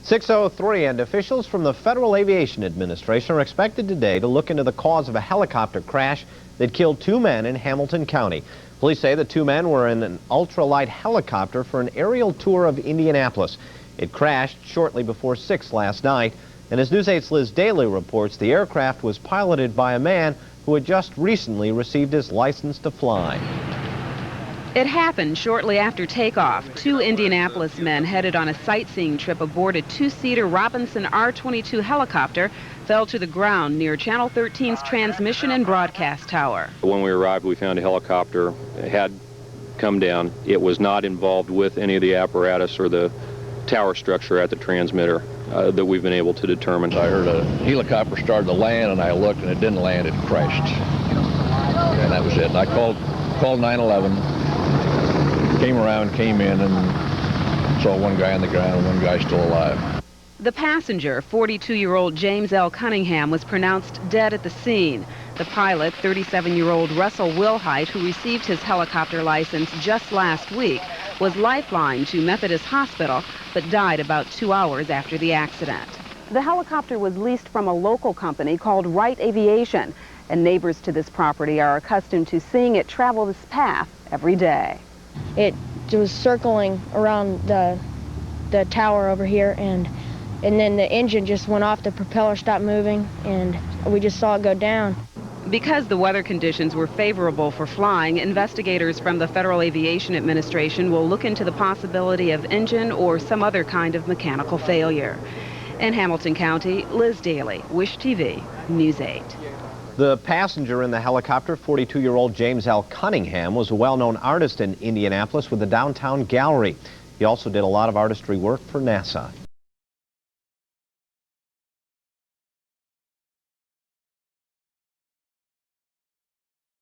6:03, and officials from the Federal Aviation Administration are expected today to look into the cause of a helicopter crash that killed two men in Hamilton County. Police say the two men were in an ultralight helicopter for an aerial tour of Indianapolis. It crashed shortly before 6 last night, and as News 8's Lis Daily reports, the aircraft was piloted by a man who had just recently received his license to fly. It happened shortly after takeoff. Two Indianapolis men headed on a sightseeing trip aboard a two-seater Robinson R-22 helicopter fell to the ground near Channel 13's transmission and broadcast tower. When we arrived, we found a helicopter had come down. It was not involved with any of the apparatus or the tower structure at the transmitter that we've been able to determine. I heard a helicopter started to land, and I looked, and it didn't land, it crashed. And that was it. And I called 911. Came around, came in, and saw one guy on the ground and one guy still alive. The passenger, 42-year-old James L. Cunningham, was pronounced dead at the scene. The pilot, 37-year-old Russell Wilhite, who received his helicopter license just last week, was lifelined to Methodist Hospital, but died about 2 hours after the accident. The helicopter was leased from a local company called Wright Aviation, and neighbors to this property are accustomed to seeing it travel this path every day. It was circling around the tower over here, and then the engine just went off, the propeller stopped moving, and we just saw it go down. Because the weather conditions were favorable for flying, investigators from the Federal Aviation Administration will look into the possibility of engine or some other kind of mechanical failure. In Hamilton County, Lis Daily, Wish TV, News 8. The passenger in the helicopter, 42-year-old James L. Cunningham, was a well-known artist in Indianapolis with a downtown gallery. He also did a lot of artistry work for NASA.